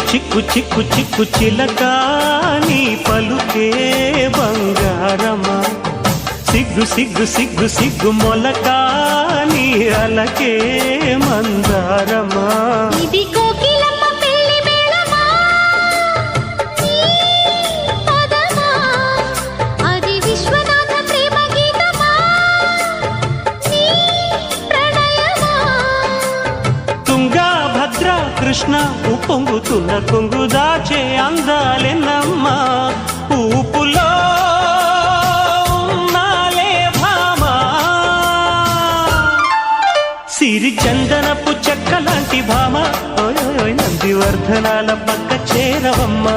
చిక్కు చిక్కు చిక్కు చిక్కు చిలక నీ పలుకే బంగారమా సిగ్గు సిగ్గు సిగ్గు సిగ్గు మొలక నీ అలకే మందారమా ఇది కోకిలమ్మ పెళ్లి మేళమా నీ పదమా అది విశ్వనాథ ప్రేమ గీతమా నీ ప్రణయమా తుంగా భద్ర కృష్ణ ఉప్పొంగుతున్న కొంగు దాచే అందాలెన్నమ్మా ఊపులో ఉన్నాలే భామా సిరి చందనపు చెక్క లాంటి భామ నందివర్ధనాల పక్క చేరవమ్మా